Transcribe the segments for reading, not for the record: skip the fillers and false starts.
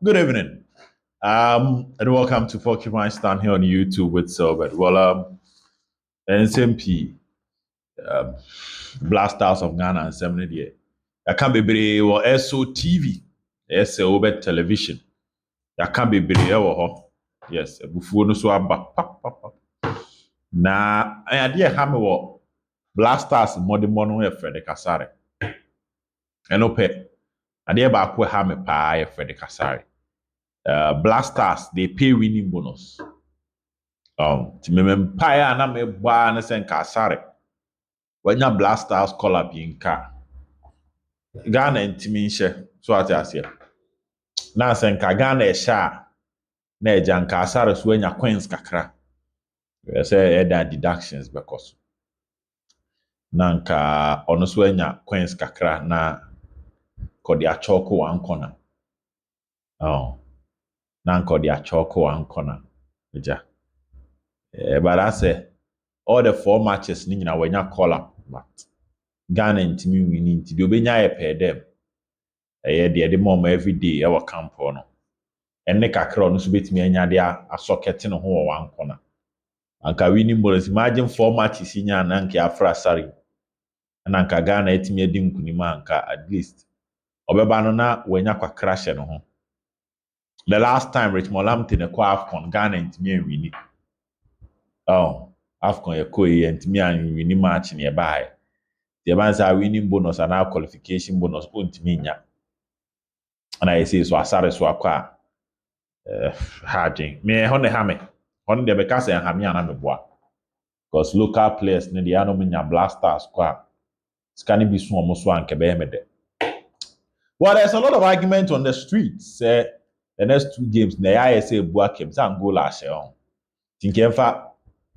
Good evening. And welcome to Pokemon Stand here on YouTube with Silbert. NSMP, Blasters of Ghana and 70 year. I can't be brave or SO TV, SO television. I can't be brave or yes, before no so pap pap pap. Na I idea hammer wo Blasters modern e Fred Kasare. Eno pe. Idea ba ko hammer pa e Fred Kasare. Blasters, they pay winning bonus. To me empire na me bua na sen kasare. When your Blasters call up Apinkra. Ghana ntimi nhye so ate ase. Na sen ka Ghana ehya na ejan kasare so anya coins kakra. We say either deductions because na nka ono so anya coins kakra na kodi achoko one corner. Na kodi achoko one corner. Eja. But I say all the 4 matches ni nyina wanya call up but Ghana ntimi wini nti de obenya ye pay them de mom every day e wa camp no enne kakra no so betimi anya de asokete no ho wo wan kona anka winning bonus imagine 4 matches nya na nka afra sari na nka Ghana etimi edi nkunima anka at least obeba no na wanya kwa crash no ho the last time Richmond Lamte ne kwa AFCON Ghana ntimi wini AFCON ye ko ye ntimi an wini match ne bae the man say winning bonus and our qualification bonus ontimi nya and I say so asare so akwa harding me hone hame hone de be ka say hame ana me boa because local players ne dey no nya Blasters kwa scan bi so omo so anke be me de. Well, there's a lot of argument on the streets say the next 2 games na ya say bua kem say Angola she on tinkemfa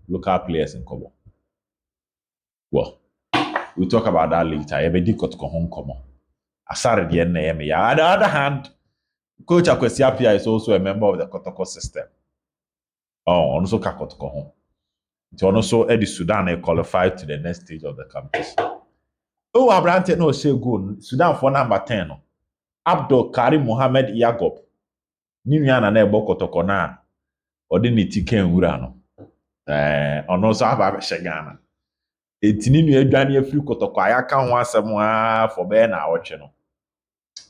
local players in Kobo. Well, we'll talk about that later. Ebedi Kotoko hon komo. Asare de na yeme ya. On the other hand, Coach Akwesi Appiah is also a member of the Kotoko system. Also ka Kotoko hon. It also Eddie Sudan qualified to the next stage of the competition. Abrante no say good. Sudan for number 10 no. Abdul Karim Mohammed Yagob. Ni nua na ebo Kotoko na. Odi ni tike nwura no. Ono so aba be Ghana. Etini nua adwane afiri Kotoko ayaka ho asem for be na awche no.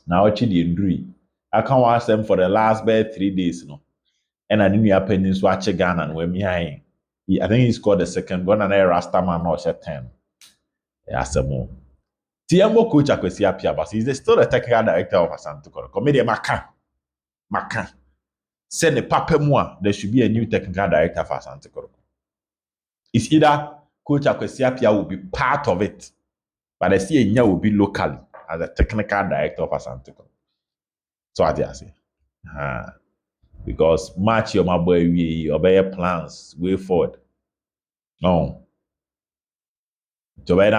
Na awche de nduri. Aka ho asem for the last 3 days no. And I didn't happen so ache Ghana and when I think he scored the second goal and I Rastaman or 10. Asemo. Tiamo coach Akwesi Appiah, but he's still the technical director of Asante Kotoko. Media Maka. Send the Papa Moa, there should be a new technical director for Asante Kotoko. It's either coach Akwesi Appiah will be part of it, but I see Enya will be locally as a technical director of Asante Kotoko. So what do you say? Because match your my boy we obey plans way forward. No. Say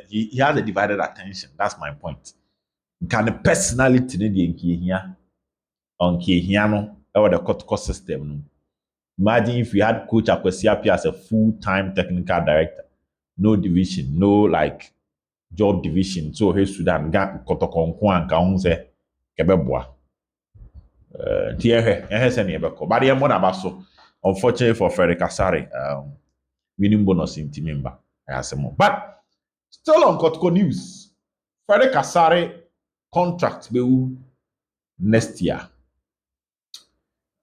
he has a divided attention. That's my point. Can the personality here on Kihiano or the Kotoko system? No? Imagine if we had Coach Akwesi Appiah as a full-time technical director, no division, no like job division. So hey Sudan got Kotoko Nkwan ka say kebeboa. But the more about so unfortunately for Frederick Kasare, winning bonus in Timimba. But still on Kotoko news, Frederick Kasare contract will next year.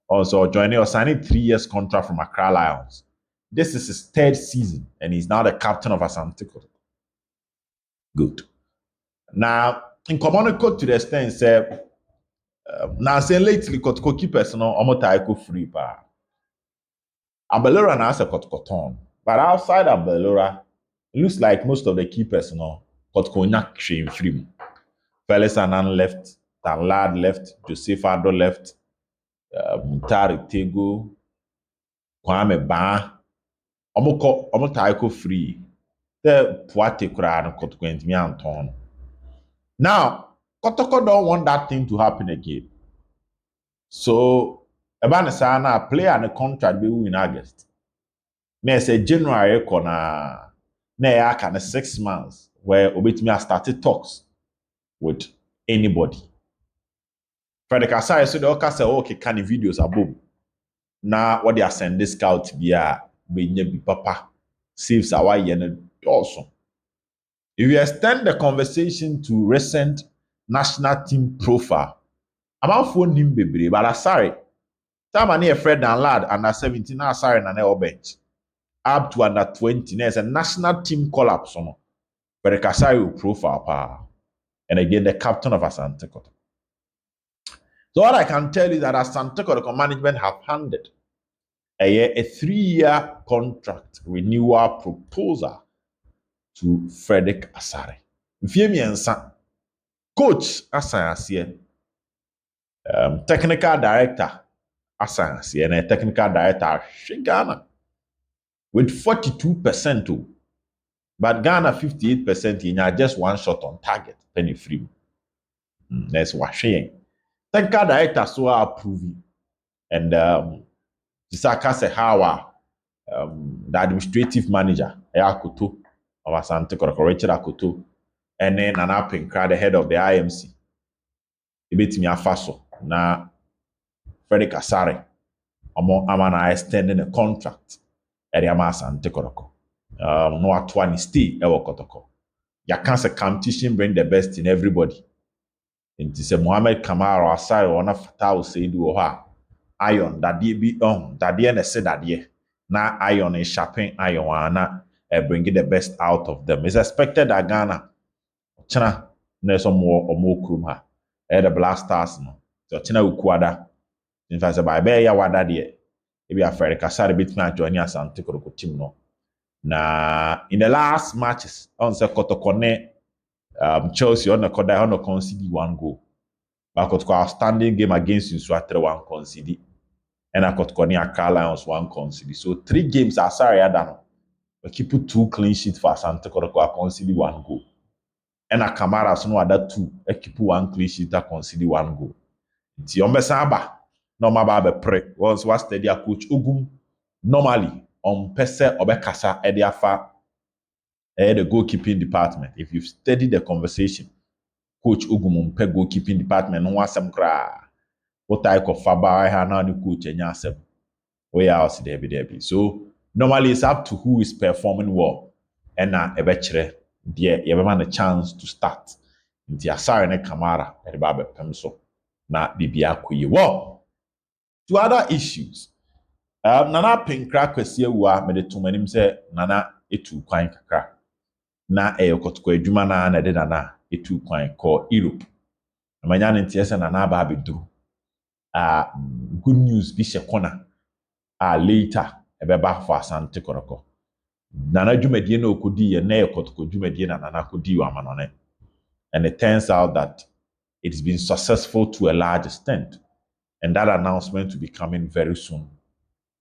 Also joining or signing 3 years contract from Accra Lions. This is his 3rd season, and he's now the captain of Asante Kotoko. Good. Now, in communication to the extent, say. Now saying lately Kotoko keepers no omotaiko free pa. Abelora na asa Kotoko ton. But outside Abelora, it looks like most of the keepers no Kotoko nyak free. Felix Anan left, Tanlad left, Joseph Ado left, Mutari Tego, Kwame Ba. Omotaiko free. The Puate Kura no Kotoko ntimi anton. Now, Kotoko don't want that thing to happen again. So, about a player and a contract be in August. May say January kona na kind of 6 months where obetimi started talks with anybody. Frederick Asare so the oka say okay can videos above. Na what they send this scout be a benye bi papa saves our yen also. If you extend the conversation to recent national team profile, about phone him bebre, but Asare, time I near Fred and lad under 17, Asare and an bench. Up to under 20, there's a national team collapse on Frederick Asare profile pa. And again, the captain of Asante Kotoko. So what I can tell you that Asante Kotoko management have handed a 3-year contract renewal proposal to Frederick Asare. Mfie miensa, coach asan aseɛ, technical director asan aseɛ, and a technical director Ghana with 42%, but Ghana 58%, in just one shot on target, penny free. That's what she. Technical director so are approving, and Isaka Sehawa, the administrative manager, Akoto of Asante Kotoko, Richard Akoto, and then Apinkra, the head of the IMC. Ebetimi afaso na Frederick Asare amana extending a contract ere ama Asante Kotoko. No atwa stay ewo Kotoko. Ya can say competition bring the best in everybody. Nti se Mohammed Kamara Asare ona Fatau Seidu wo ha iron dadie bi dadie na se dadie na iron is sharpen iron ana bring the best out of them. It's expected that Ghana China na some more krum ha the Blasters no so China ukuada in fact by be ya wada de e be afere Kasare bit na join Asante Kotoko team no na in the last matches on se Kotoko ne Chelsea on the koda on concede 1 goal but Kotoko outstanding game against Nsuatre 1 concede and Kotoko ne Accra Lions 1 concede so 3 games Asare adano but keep 2 clean sheets for Asante Kotoko concede 1 goal and Kamara so no other 2 keep 1 clean sheet that concede 1 goal. Nti ombesa aba no maba be pre once was steady coach Ogum normally on pese obekasa e dey afa the goalkeeping department. If you study the conversation coach Ogum mpe goalkeeping department no asem kra what I call faba ha na ni coach enya asem we house there. So normally it's up to who is performing well and na ebe kire there you have a chance to start. Nti Asare ne Kamara e ba be pem so na bibia koyi wo to other issues Nana Apinkra kwesi wa me de tomanim se nana etu kwan kakra na Kotoko adwuma na de nana etu kwan ko Europe amanya ne ntie se nana ba abeduru good news bi se kona later ebeba for Asante Kotoko nana dwumadie na okodi ye na Kotoko dwumadie na nana kodi wa manone and it turns out that it's been successful to a large extent. And that announcement will be coming very soon.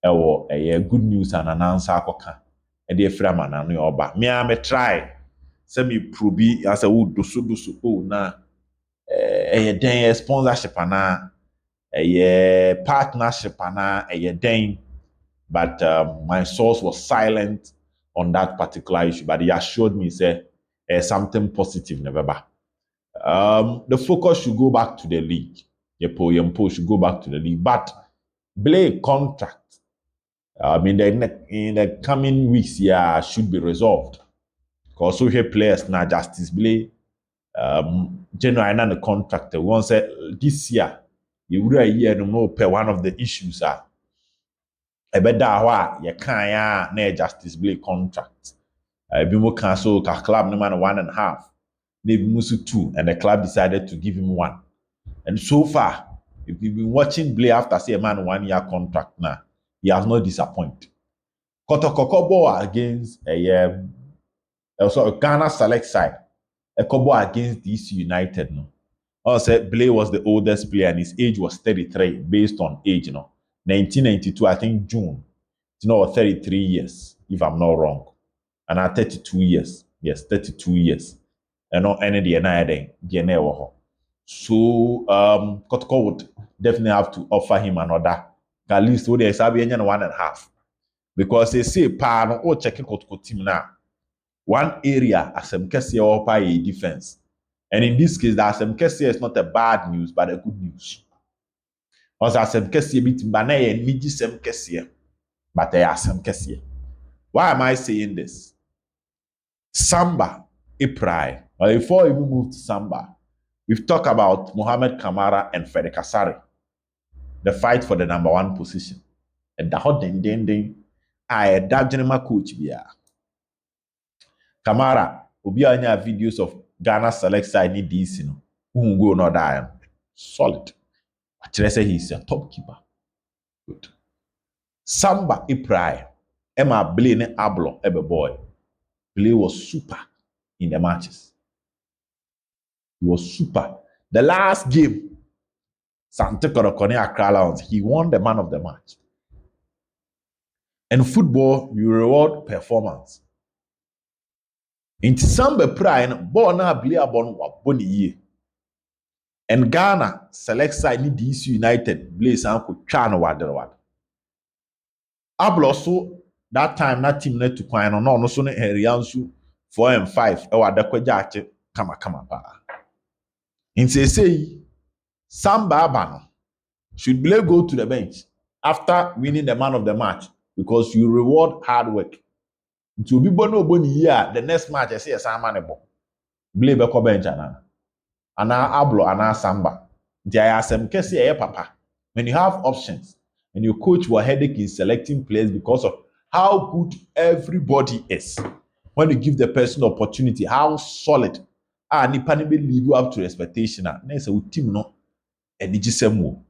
Good news and announce akoka. And the frame and no oba. Me try. Say me probi as a wood do na den sponsorship ana partnership ana den. But my source was silent on that particular issue. But he assured me say something positive never. The focus should go back to the league. Yempo should go back to the league. But Blake contract, in the coming weeks, should be resolved. Because so here players now Justice Blake, general and the contractor. One said this year, you would a year no pay one of the issues are. I bet that you can't Justice Blake contract. Be more cancel club no man 1.5. Maybe Musu 2, and the club decided to give him 1. And so far, if you've been watching Blay after say a man 1-year contract now, he has not disappointed. Kotoko ball against also a Ghana select side. A couple against DC United. No, also Blay was the oldest player and his age was 33 based on age. 1992, I think June. 33 years if I'm not wrong, and at 32 years. Yes, 32 years. And any the so Kotoko would definitely have to offer him another at least what they say 1.5 because they say no or checking Kotoko team now one area as some Kessie or a defense, and in this case that some Kessie is not a bad news but a good news Also asem kesiye bitim ba na ye niji sem kesiye. But I asem kesiye. Why am I saying this? Samba Iprai. Well, before we even move to Samba, we've talked about Mohamed Kamara and Fede Kasari. The fight for the number 1 position. And the hot ding. I dagenema coach biya. Kamara, obi anya videos of Ghana select side ni DC no. Who go no die. Solid. I say he's a top keeper. Good. Samba Iprai. Emma Blaine Ablo ebe boy. Blaine was super in the matches. He was super. The last game, Asante Kotoko Accra Lions, he won the man of the match. And football, you reward performance. In Samba Prime, ball na play abon wa boni ye. And Ghana select side ni DC United blaze anko twa wad. Ablo so that time that team net to kwan no so ne Heriansu 4 and 5 e wa dakwaja ache kama pa. In say Samba Abano should Blay go to the bench after winning the man of the match because you reward hard work. To be bono boni year, the next match I say a Samanebo. Blay beko bench ana Ablo ana Samba. There are some cases papa. When you have options and your coach will headache in selecting players because of how good everybody is. When you give the person opportunity, how solid nipa be live up to expectation. Na say team no enigisemu.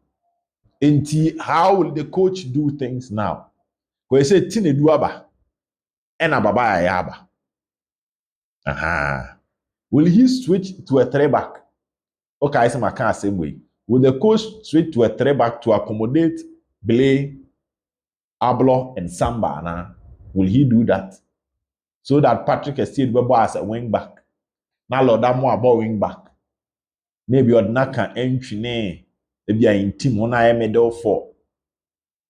Enti, how will the coach do things now? Because he say tine duaba, ena baba ayaba. Aha. Will he switch to a 3-back? Okay, I say my can same way. Will the coach switch to a 3-back to accommodate Blay, Ablo, and Samba? Nah? Will he do that? So that Patrick Estienne will be as a wing back. Now Lord Amo about wing back. Maybe Odnaka entry ne. Maybe in team one I middle 4.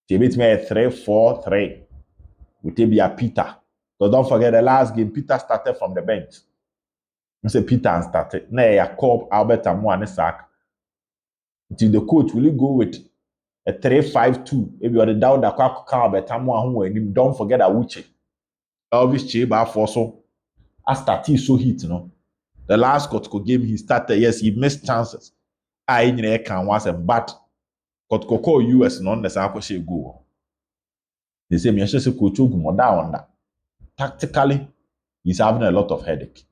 They beat me a 3-4-3. With be a Peter. Because don't forget the last game, Peter started from the bench. I say Peter started. Now a Cobb, Albert Amo and sack. Until the coach will go with a 3-5-2. If you are the doubt that Albert Amo and don't forget a Uche. Elvis Cheba for so. I started so hit, you know. The last Kotoko game he started, yes, he missed chances. I can once but Kotoko US non the Sanko go. They say, me say coach on that. Tactically, he's having a lot of headache.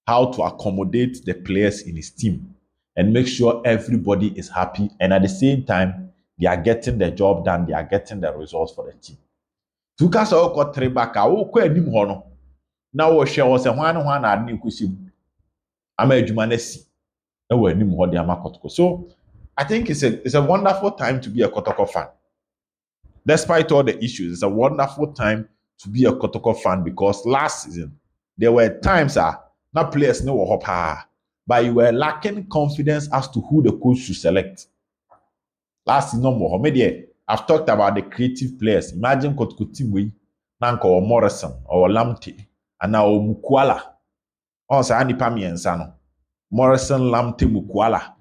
How to accommodate the players in his team and make sure everybody is happy and at the same time they are getting the job done, they are getting the results for the team. Tuka so ko 3-back a wo ko anim ho no. Na wo hwe wo se hwan na ade nkosi. Ama adwuma na si. E wo anim ho de ama Kotoko. So, I think it's a wonderful time to be a Kotoko fan. Despite all the issues, it's a wonderful time to be a Kotoko fan because last season there were times not players no were hop, but you were lacking confidence as to who the coach should select. Last season, I've talked about the creative players. Imagine Kotoko team we Nanko or Morrison or Lamte and now Mukwala. Also, Anipa Miensano. Morrison, Lamte, Mukwala.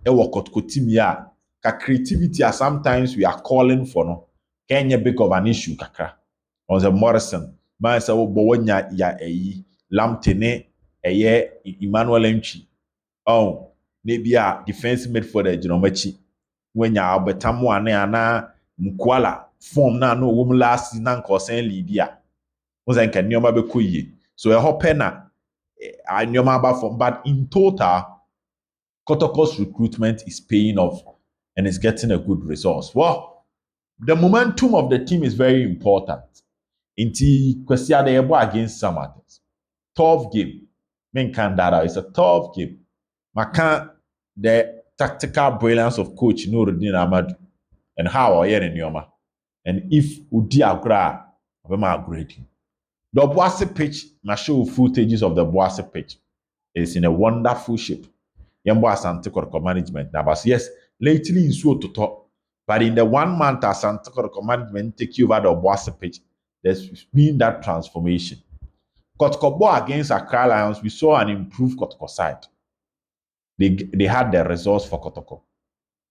Ewo Kotoko team ya. Ka creativity sometimes we are calling for no. Kenya big of an issue kakra. On the Morrison. Man say Bowonya ya Lamte ne Emmanuel Enchi. Oh, maybe a defensive midfielder Jinomechi. When ya Albetamu ana Mukwala form na no wom last season ko sen Libya. Was nka nyoma be koyi. So a hopena nyoma ba form but in total Kotoko's recruitment is paying off and is getting a good results. Well, the momentum of the team is very important. Inti Kwesi Adeyebo against Samartex. Tough game. Men can that it's a tough game. Maka the tactical brilliance of coach Nuruddin Ahmadu and how I in Yoma. And if Udi Agra, I'm grading. The Boise pitch, I show footages of the Boise pitch. It's in a wonderful shape. Yambo Asante Kotoko management. Now, but yes, lately in so to talk. But in the 1 month Asante Kotoko management take over the Boise pitch, there's been that transformation. Kotoko against Accra Lions, we saw an improved Kotoko side. They had the results for Kotoko.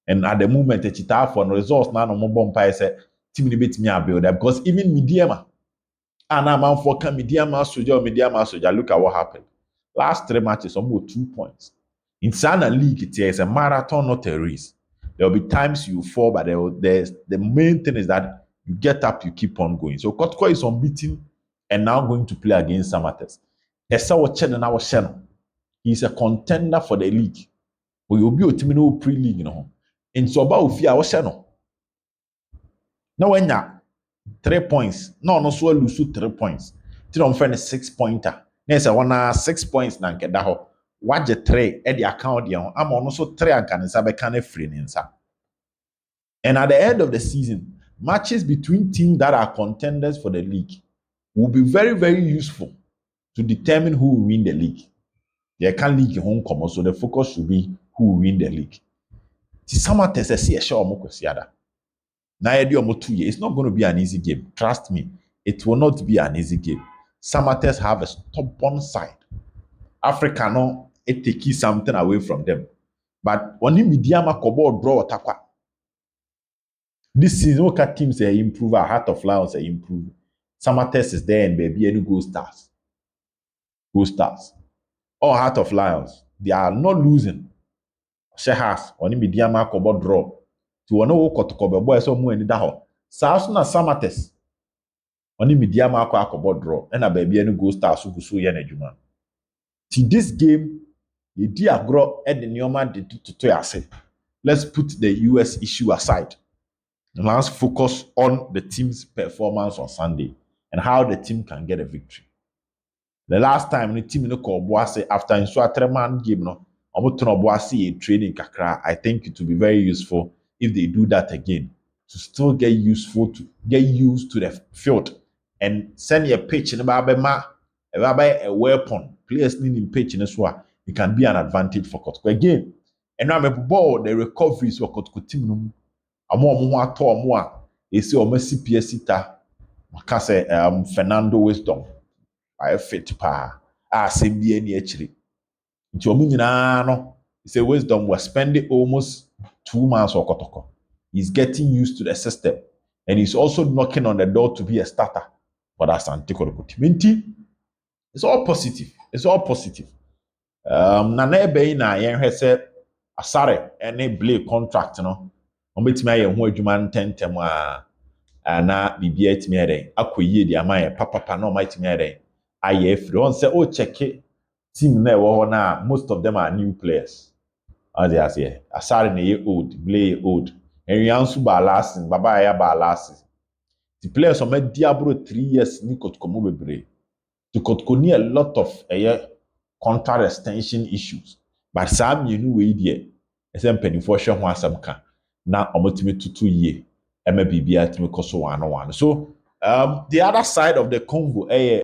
And at the moment, the cheetah for results now no more buy say team ni bit me build that because even Mediama and I'm out for Mediama soldier. Look at what happened. Last 3 matches, almost 2 points. In Sana League, it is a marathon, not a race. There will be times you fall, but the main thing is that you get up, you keep on going. So Kotoko is unbeaten and now going to play against Samartex. He's a contender for the league. But you'll be a team no pre-league, you know. In Soba Ufia, what's no? Now when ya 3 points, no so lose 3 points. Till on friend 6-pointer. Next, I want 6 points na nkeda ho. Waje 3 at the account there. I'm on also 3 and can sabe can free ninsa. And at the end of the season, matches between teams that are contenders for the league will be very, very useful to determine who will win the league. They can league home come, so the focus should be who will win the league. Samartex see a show omokwesiada. Now, it's not going to be an easy game. Trust me, it will not be an easy game. Samartex have a stubborn side. Africa no, it takes something away from them. But when you Mediama Kobo draw attack, this season, look teams they improve. Our Heart of Lions they improve. Samartex is there and baby, any go stars. Go stars. All Heart of Lions, they are not losing. Shehas, when you Mediama Kobo draw. To one who Kotoko boy so mu eni da ho. Sa so na Samartex. Oni Mediama akọ draw. And a baby any go stars so ye na adwuma. To this game, ye di agro e de nioma de to ase. Let's put the US issue aside. And let's focus on the team's performance on Sunday and how the team can get a victory. The last time the team no ko boase after inso atreman game no, omo ton boase a training kakra, I think it will be very useful if they do that again to still get used to the field and send a pitch in a weapon. Players need in pitch in this one. It can be an advantage for Kotoko again. And now ball the recoveries for Kotoko team. They say CPS sita makase Fernando Wisdom. I fit pa. Same be any actually. Nti omu nyina no. Say Wisdom was spending almost 2 months or Kotoko. He's getting used to the system. And he's also knocking on the door to be a starter for that Asante Kotoko team. It's all positive. It's all positive. Nana ebe na yenhwe se asare any blade contract no. Ombetimi aye ho adwuma ntentem a na bibia etimi eden akoyie di amaye papa na omaitimi eden aye free on say o check team na ewo ho na most of them are new players. As they say, Asare na ye old, Blay old. And you answer by last, Baba ya by last. The players are made Diablo 3 years ni Kotoko mo bebre. To Kotoko ni a lot of contract extension issues. But Sam you know we there. Esem penifo hwe ho asam ka. Na omotimi tutu ye. Ema bibia timi koso 1-1. So the other side of the convo